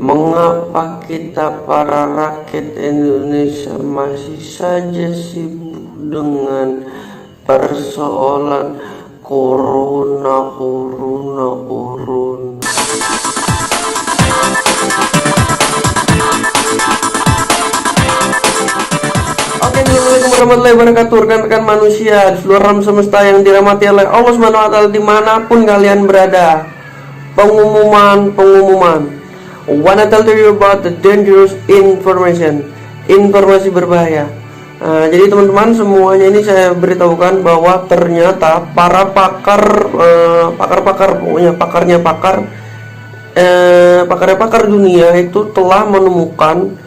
Mengapa kita para rakyat Indonesia masih saja sibuk dengan persoalan corona? Oke, assalamualaikum warahmatullahi wabarakatuh, rekan-rekan manusia di seluruh alam semesta yang dirahmati oleh Allah Subhanahu wa Ta'ala, dimanapun kalian berada. Pengumuman. Wanna tell you about the dangerous information, informasi berbahaya. Jadi teman-teman semuanya ini saya beritahukan bahwa ternyata para pakar dunia itu telah menemukan,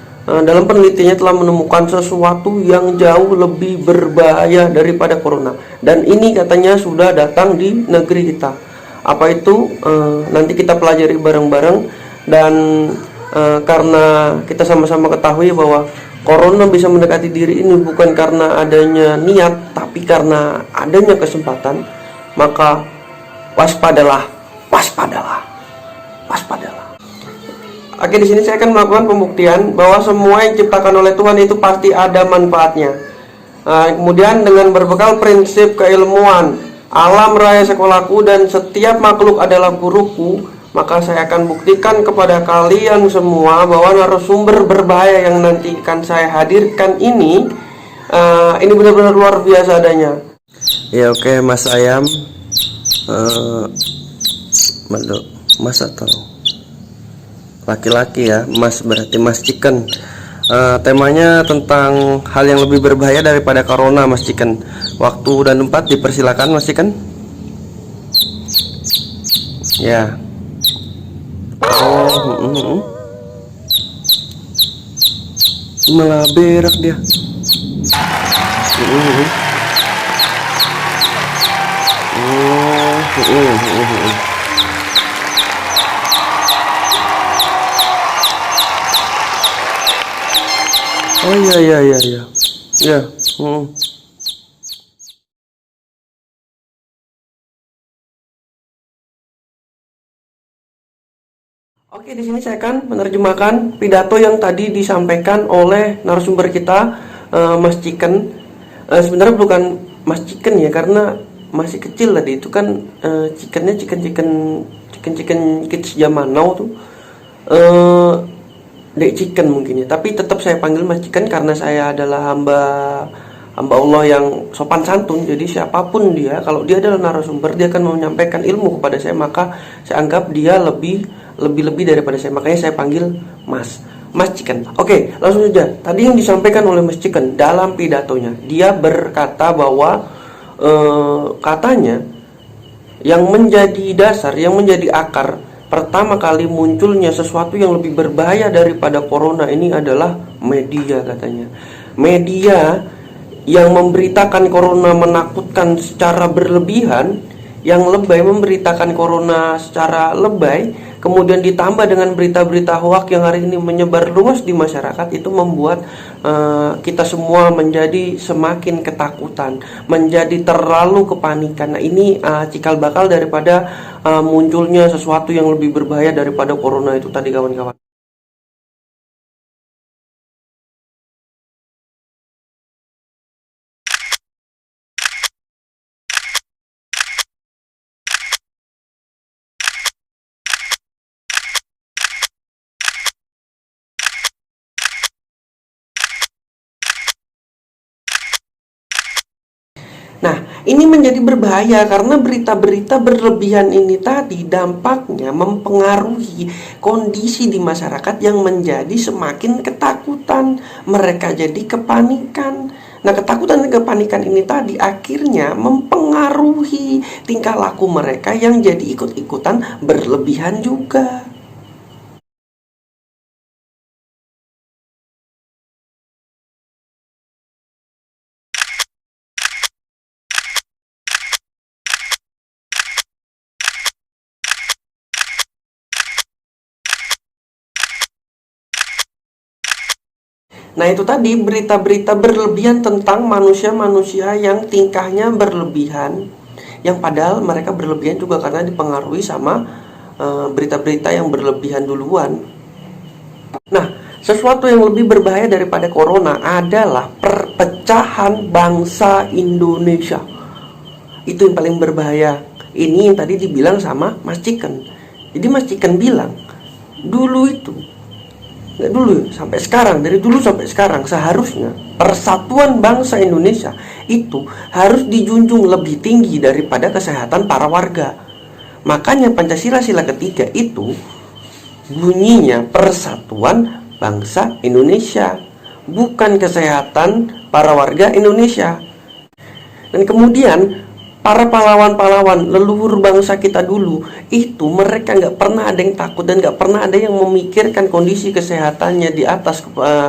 dalam penelitiannya telah menemukan sesuatu yang jauh lebih berbahaya daripada corona, dan ini katanya sudah datang di negeri kita. Apa itu? Nanti kita pelajari bareng-bareng. Dan karena kita sama-sama ketahui bahwa corona bisa mendekati diri ini bukan karena adanya niat, tapi karena adanya kesempatan, maka waspadalah. Oke, di sini saya akan melakukan pembuktian bahwa semua yang diciptakan oleh Tuhan itu pasti ada manfaatnya. Kemudian dengan berbekal prinsip keilmuan, alam raya sekolahku dan setiap makhluk adalah guruku, maka saya akan buktikan kepada kalian semua bahwa narasumber berbahaya yang nanti akan saya hadirkan ini benar-benar luar biasa adanya. Ya oke, Mas Ayam, Mas atau laki-laki ya, Mas berarti Mas Chicken. Temanya tentang hal yang lebih berbahaya daripada corona, Mas Chicken. Waktu dan tempat dipersilakan, Mas Chicken. Ya. Malah berak dia. Oh iya. Oke, di sini saya akan menerjemahkan pidato yang tadi disampaikan oleh narasumber kita, Mas Chicken. Sebenarnya bukan Mas Chicken ya, karena masih kecil tadi itu kan, chickennya chicken kids zaman now tuh, Dek Chicken mungkin ya. Tapi tetap saya panggil Mas Chicken karena saya adalah hamba Allah yang sopan santun. Jadi siapapun dia, kalau dia adalah narasumber, dia akan menyampaikan ilmu kepada saya, maka saya anggap dia lebih daripada saya, makanya saya panggil Mas Chicken. Oke, langsung saja. Tadi yang disampaikan oleh Mas Chicken dalam pidatonya, dia berkata bahwa katanya yang menjadi dasar, yang menjadi akar pertama kali munculnya sesuatu yang lebih berbahaya daripada corona ini adalah media, katanya. Media yang memberitakan corona menakutkan secara berlebihan, yang lebay memberitakan corona secara lebay, kemudian ditambah dengan berita-berita hoak yang hari ini menyebar luas di masyarakat, itu membuat kita semua menjadi semakin ketakutan, menjadi terlalu kepanikan. Nah, ini cikal bakal daripada munculnya sesuatu yang lebih berbahaya daripada corona itu tadi, kawan-kawan. Nah, ini menjadi berbahaya karena berita-berita berlebihan ini tadi dampaknya mempengaruhi kondisi di masyarakat yang menjadi semakin ketakutan. Mereka jadi kepanikan. Nah, ketakutan dan kepanikan ini tadi akhirnya mempengaruhi tingkah laku mereka yang jadi ikut-ikutan berlebihan juga. Nah, itu tadi berita-berita berlebihan tentang manusia-manusia yang tingkahnya berlebihan, yang padahal mereka berlebihan juga karena dipengaruhi sama berita-berita yang berlebihan duluan. Nah, sesuatu yang lebih berbahaya daripada corona adalah perpecahan bangsa Indonesia. Itu yang paling berbahaya. Ini yang tadi dibilang sama Mas Chicken. Jadi Mas Chicken bilang, dulu itu, nggak dulu, sampai sekarang, dari dulu sampai sekarang, seharusnya persatuan bangsa Indonesia itu harus dijunjung lebih tinggi daripada kesehatan para warga. Makanya Pancasila sila ketiga itu bunyinya persatuan bangsa Indonesia, bukan kesehatan para warga Indonesia. Dan kemudian para pahlawan-pahlawan leluhur bangsa kita dulu itu mereka nggak pernah ada yang takut dan nggak pernah ada yang memikirkan kondisi kesehatannya di atas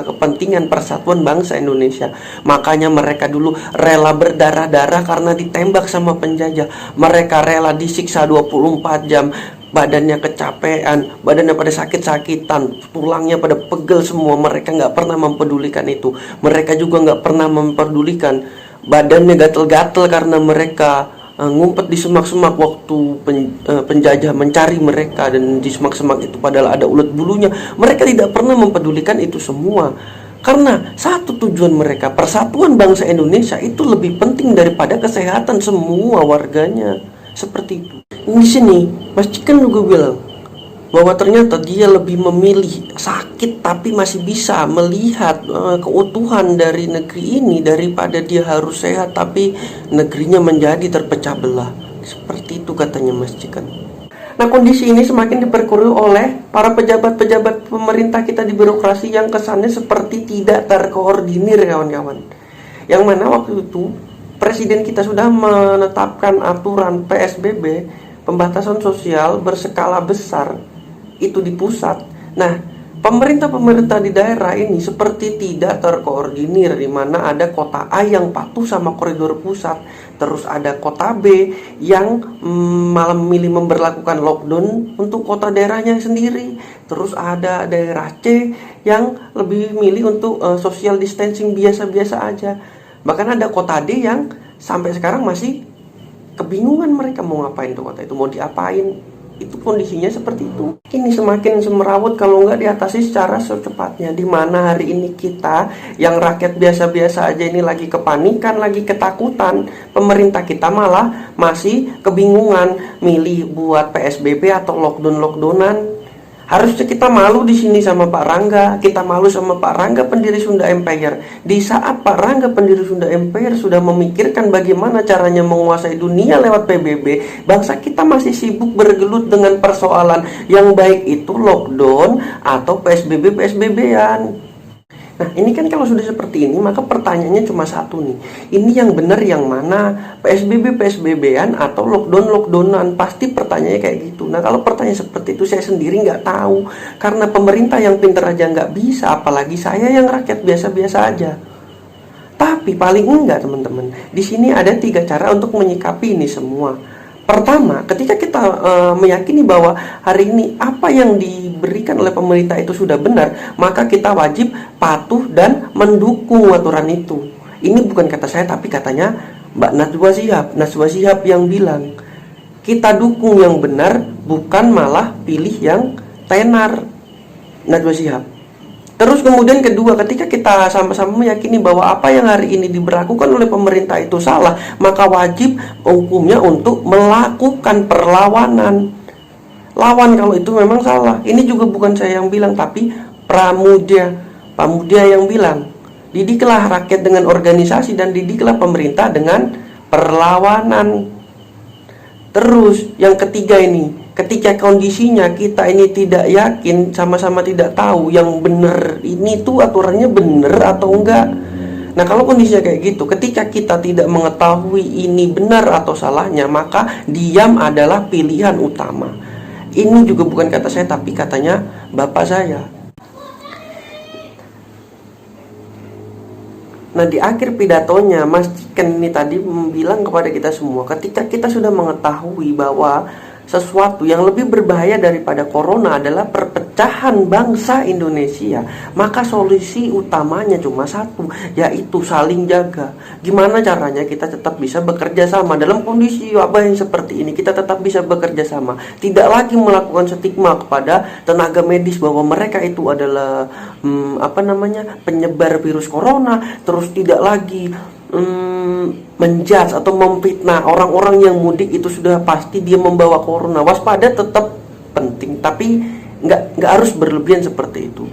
kepentingan persatuan bangsa Indonesia. Makanya mereka dulu rela berdarah-darah karena ditembak sama penjajah. Mereka rela disiksa 24 jam, badannya kecapean, badannya pada sakit-sakitan, tulangnya pada pegel semua. Mereka nggak pernah mempedulikan itu. Mereka juga nggak pernah mempedulikan badannya gatel-gatel karena mereka ngumpet di semak-semak waktu penjajah mencari mereka, dan di semak-semak itu padahal ada ulat bulunya. Mereka tidak pernah mempedulikan itu semua karena satu tujuan mereka, persatuan bangsa Indonesia itu lebih penting daripada kesehatan semua warganya. Seperti itu. Di sini Mas Chicken juga bilang bahwa ternyata dia lebih memilih sakit tapi masih bisa melihat keutuhan dari negeri ini daripada dia harus sehat tapi negerinya menjadi terpecah belah. Seperti itu katanya Mas Chicken. Nah, kondisi ini semakin diperkeruh oleh para pejabat-pejabat pemerintah kita di birokrasi yang kesannya seperti tidak terkoordinir, kawan-kawan. Yang mana waktu itu Presiden kita sudah menetapkan aturan PSBB, pembatasan sosial berskala besar, itu di pusat. Nah, pemerintah-pemerintah di daerah ini seperti tidak terkoordinir, di mana ada kota A yang patuh sama koridor pusat, terus ada kota B yang malah memilih memberlakukan lockdown untuk kota daerahnya sendiri, terus ada daerah C yang lebih milih untuk social distancing biasa-biasa aja. Bahkan ada kota D yang sampai sekarang masih kebingungan mereka mau ngapain tuh kota itu, mau diapain. Itu kondisinya seperti itu. Ini semakin semerawut kalau nggak diatasi secara secepatnya. Dimana hari ini kita yang rakyat biasa-biasa aja ini lagi kepanikan, lagi ketakutan. Pemerintah kita malah masih kebingungan milih buat PSBB atau lockdown-lockdownan. Harusnya kita malu di sini sama Pak Rangga. Kita malu sama Pak Rangga, pendiri Sunda Empire. Di saat Pak Rangga, pendiri Sunda Empire, sudah memikirkan bagaimana caranya menguasai dunia lewat PBB, bangsa kita masih sibuk bergelut dengan persoalan yang baik itu lockdown atau PSBB-PSBB-an. Nah, ini kan kalau sudah seperti ini, maka pertanyaannya cuma satu nih. Ini yang benar yang mana? PSBB-PSBB-an atau lockdown-lockdownan? Pasti pertanyaannya kayak gitu. Nah, kalau pertanyaan seperti itu saya sendiri nggak tahu. Karena pemerintah yang pintar aja nggak bisa, apalagi saya yang rakyat biasa-biasa aja. Tapi paling enggak teman-teman, di sini ada 3 cara untuk menyikapi ini semua. Pertama, ketika kita meyakini bahwa hari ini apa yang diberikan oleh pemerintah itu sudah benar, maka kita wajib patuh dan mendukung aturan itu. Ini bukan kata saya, tapi katanya Mbak Najwa Shihab yang bilang, kita dukung yang benar, bukan malah pilih yang tenar. Najwa Shihab. Terus kemudian kedua, ketika kita sama-sama meyakini bahwa apa yang hari ini diberlakukan oleh pemerintah itu salah, maka wajib hukumnya untuk melakukan perlawanan. Lawan kalau itu memang salah. Ini juga bukan saya yang bilang, tapi Pramudia yang bilang. Didiklah rakyat dengan organisasi dan didiklah pemerintah dengan perlawanan. Terus yang ketiga ini, ketika kondisinya kita ini tidak yakin, sama-sama tidak tahu yang benar ini tuh aturannya benar atau enggak. Nah, kalau kondisinya kayak gitu, ketika kita tidak mengetahui ini benar atau salahnya, maka diam adalah pilihan utama. Ini juga bukan kata saya, tapi katanya bapak saya. Nah, di akhir pidatonya Mas Chicken ini tadi bilang kepada kita semua, ketika kita sudah mengetahui bahwa sesuatu yang lebih berbahaya daripada corona adalah perpecahan perpecahan bangsa Indonesia, maka solusi utamanya cuma satu, yaitu saling jaga. Gimana caranya kita tetap bisa bekerja sama dalam kondisi wabah yang seperti ini? Kita tetap bisa bekerja sama, tidak lagi melakukan stigma kepada tenaga medis bahwa mereka itu adalah penyebar virus corona, terus tidak lagi menjudge atau memfitnah orang-orang yang mudik itu sudah pasti dia membawa corona. Waspada tetap penting, tapi nggak harus berlebihan seperti itu.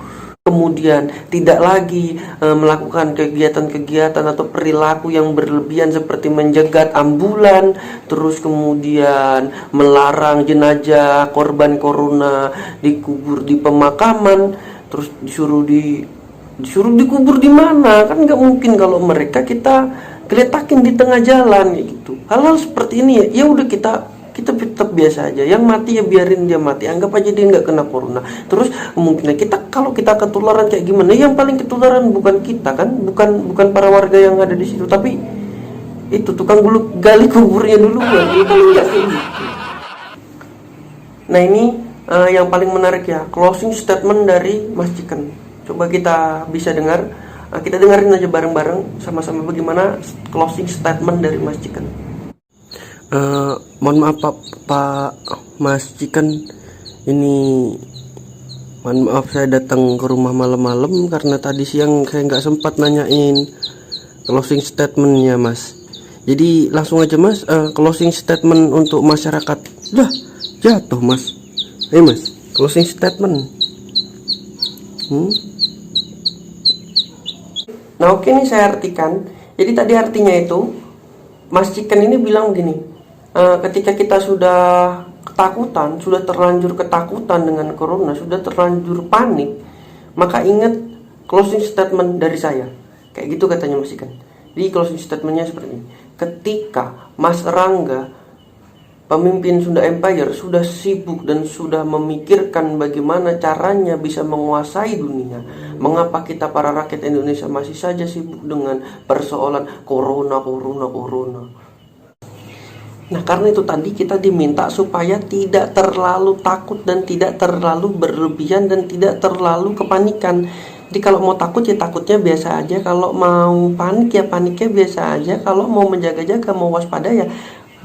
Kemudian tidak lagi melakukan kegiatan-kegiatan atau perilaku yang berlebihan seperti menjegat ambulan, terus kemudian melarang jenazah korban corona dikubur di pemakaman, terus disuruh dikubur di mana? Kan nggak mungkin kalau mereka kita geletakin di tengah jalan gitu. Hal-hal seperti ini ya udah kita tetap biasa aja. Yang mati ya biarin dia mati, anggap aja dia nggak kena corona. Terus kemungkinan kalau kita ketularan kayak gimana, yang paling ketularan bukan kita kan, bukan para warga yang ada di situ, tapi itu tukang gali kuburnya dulu kan. Kalau nggak kayak gitu. Nah ini yang paling menarik ya, closing statement dari Mas Chicken. Coba kita bisa dengar, kita dengerin aja bareng-bareng sama-sama bagaimana closing statement dari Mas Chicken. Mohon maaf Pak Mas Chicken, ini mohon maaf saya datang ke rumah malam-malam karena tadi siang saya nggak sempat nanyain closing statementnya Mas. Jadi langsung aja Mas, closing statement untuk masyarakat. Jatuh Mas. Ayo Mas, closing statement. Nah oke, nih saya artikan. Jadi tadi artinya itu Mas Chicken ini bilang begini, ketika kita sudah ketakutan, sudah terlanjur ketakutan dengan corona, sudah terlanjur panik, maka ingat closing statement dari saya. Kayak gitu katanya Mas Chicken. Jadi closing statementnya seperti ini. Ketika Mas Rangga, pemimpin Sunda Empire, sudah sibuk dan sudah memikirkan bagaimana caranya bisa menguasai dunia, mengapa kita para rakyat Indonesia masih saja sibuk dengan persoalan corona. Nah karena itu tadi kita diminta supaya tidak terlalu takut dan tidak terlalu berlebihan dan tidak terlalu kepanikan. Jadi kalau mau takut ya takutnya biasa aja, kalau mau panik ya paniknya biasa aja, kalau mau menjaga-jaga, mau waspada ya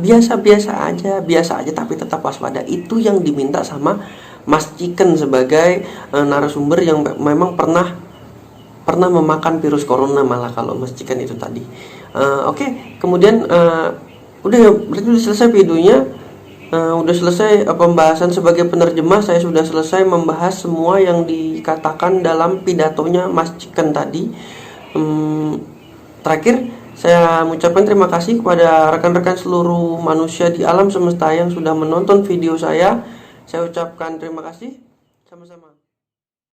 biasa aja tapi tetap waspada. Itu yang diminta sama Mas Chicken sebagai narasumber yang memang pernah memakan virus corona, malah kalau Mas Chicken itu tadi. Oke, kemudian udah ya, berarti udah selesai videonya, udah selesai pembahasan sebagai penerjemah. Saya sudah selesai membahas semua yang dikatakan dalam pidatonya Mas Chicken tadi. Terakhir saya mengucapkan terima kasih kepada rekan-rekan seluruh manusia di alam semesta yang sudah menonton video saya. Saya ucapkan terima kasih. Sama-sama.